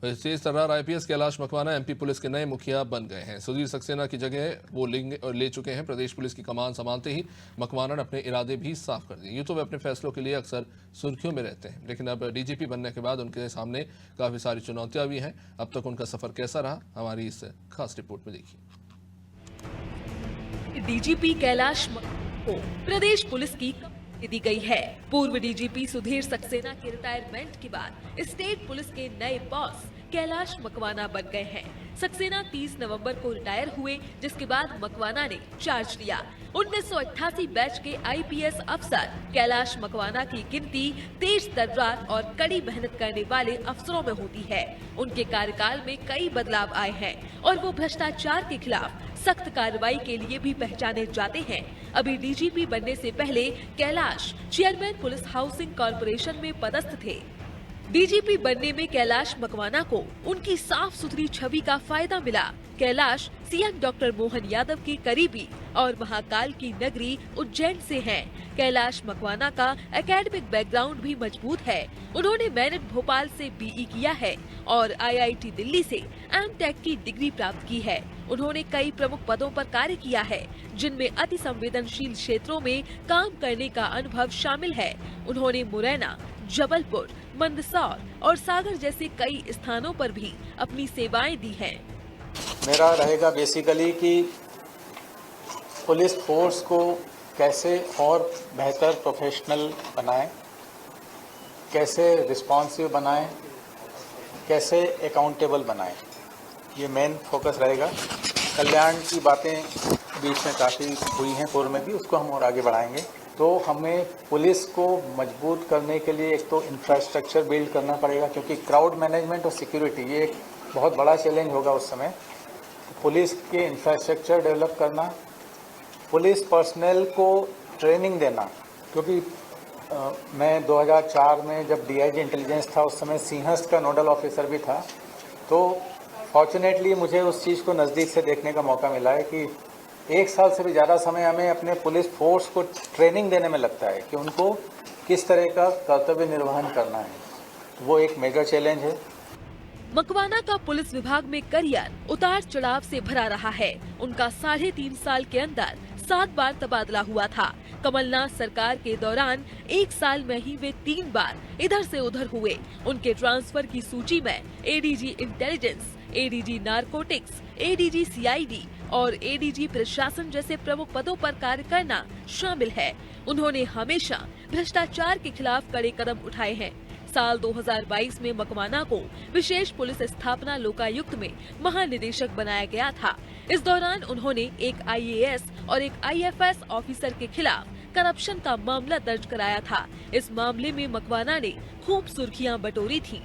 तेज तर्रार IPS Kailash Makwana MP police के नए मुखिया बन गए हैं। सुधीर सक्सेना की जगह वो ले चुके हैं। प्रदेश पुलिस की कमान संभालते ही मकवाना ने अपने इरादे भी साफ कर दिए। यूं तो वे अपने फैसलों के लिए अक्सर सुर्खियों में रहते हैं, लेकिन अब डीजीपी बनने के बाद उनके सामने काफी सारी चुनौतियां भी हैं। अब तक उनका सफर कैसा रहा, हमारी इस खास रिपोर्ट में देखिए। डीजीपी कैलाश को प्रदेश पुलिस की दी गई है। पूर्व डीजीपी सुधीर सक्सेना के रिटायरमेंट के बाद स्टेट पुलिस के नए बॉस कैलाश मकवाना बन गए हैं। सक्सेना 30 नवंबर को रिटायर हुए, जिसके बाद मकवाना ने चार्ज लिया। 1988 बैच के आईपीएस अफसर कैलाश मकवाना की गिनती तेज तर्रार और कड़ी मेहनत करने वाले अफसरों में होती है। उनके कार्यकाल में कई बदलाव आए हैं और वो भ्रष्टाचार के खिलाफ सख्त कार्रवाई के लिए भी पहचाने जाते हैं। अभी डीजीपी बनने से पहले Kailash chairman police housing corporation में पदस्थ थे। डीजीपी बनने में कैलाश मकवाना को उनकी साफ सुथरी छवि का फायदा मिला। कैलाश सीएम डॉक्टर मोहन यादव के करीबी और महाकाल की नगरी उज्जैन से हैं। कैलाश मकवाना का एकेडमिक बैकग्राउंड भी मजबूत है। उन्होंने मेरिट भोपाल से बीई किया है और आईआईटी दिल्ली से एमटेक की डिग्री प्राप्त की है। उन्होंने कई प्रमुख पदों पर कार्य किया है, जिनमें अति संवेदनशील क्षेत्रों में काम करने का अनुभव शामिल है। उन्होंने मुरैना, जबलपुर, मंदसौर और सागर जैसे कई स्थानों पर भी अपनी सेवाएं दी हैं। मेरा रहेगा बेसिकली कि पुलिस फोर्स को कैसे और बेहतर प्रोफेशनल बनाएं, कैसे रिस्पॉन्सिव बनाएं, कैसे अकाउंटेबल बनाएं, ये मेन फोकस रहेगा। कल्याण की बातें बीच में काफ़ी हुई हैं पूर्व में भी, उसको हम और आगे बढ़ाएंगे। तो हमें पुलिस को मजबूत करने के लिए एक तो इंफ्रास्ट्रक्चर बिल्ड करना पड़ेगा, क्योंकि क्राउड मैनेजमेंट और सिक्योरिटी ये एक बहुत बड़ा चैलेंज होगा उस समय। पुलिस के इंफ्रास्ट्रक्चर डेवलप करना, पुलिस पर्सनल को ट्रेनिंग देना, क्योंकि मैं 2004 में जब डीआईजी इंटेलिजेंस था उस समय सिंहस्थ का नोडल ऑफिसर भी था। तो फॉर्चुनेटली मुझे उस चीज़ को नज़दीक से देखने का मौका मिला है कि 1 साल से भी ज़्यादा समय हमें अपने पुलिस फोर्स को ट्रेनिंग देने में लगता है कि उनको किस तरह का कर्तव्य निर्वहन करना है। वो एक मेजर चैलेंज है। मकवाना का पुलिस विभाग में करियर उतार चढ़ाव से भरा रहा है। उनका 3.5 साल के अंदर 7 बार तबादला हुआ था। कमलनाथ सरकार के दौरान 1 साल में ही वे 3 बार इधर से उधर हुए। उनके ट्रांसफर की सूची में ADG intelligence, ADG narcotics, ADG CID और एडीजी प्रशासन जैसे प्रमुख पदों पर कार्य करना शामिल है। उन्होंने हमेशा भ्रष्टाचार के खिलाफ कड़े कदम उठाए हैं। साल 2022 में मकवाना को विशेष पुलिस स्थापना लोकायुक्त में महानिदेशक बनाया गया था। इस दौरान उन्होंने एक आईएएस और एक आईएफएस ऑफिसर के खिलाफ करप्शन का मामला दर्ज कराया था। इस मामले में मकवाना ने खूब सुर्खियां बटोरी थी।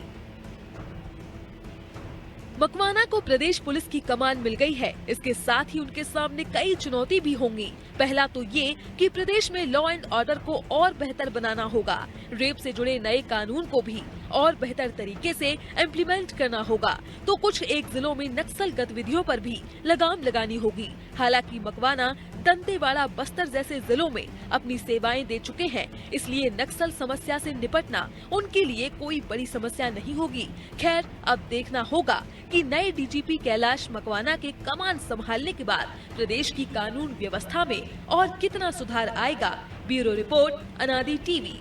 मकवाना को प्रदेश पुलिस की कमान मिल गई है। इसके साथ ही उनके सामने कई चुनौती भी होंगी। पहला तो ये कि प्रदेश में लॉ एंड ऑर्डर को और बेहतर बनाना होगा। रेप से जुड़े नए कानून को भी और बेहतर तरीके से इम्प्लीमेंट करना होगा। तो कुछ एक जिलों में नक्सल गतिविधियों पर भी लगाम लगानी होगी। हालांकि मकवाना दंतेवाड़ा, बस्तर जैसे जिलों में अपनी सेवाएं दे चुके हैं, इसलिए नक्सल समस्या से निपटना उनके लिए कोई बड़ी समस्या नहीं होगी। खैर, अब देखना होगा कि नए डीजीपी कैलाश मकवाना के कमान संभालने के बाद प्रदेश की कानून व्यवस्था में और कितना सुधार आएगा। ब्यूरो रिपोर्ट, अनादि टीवी।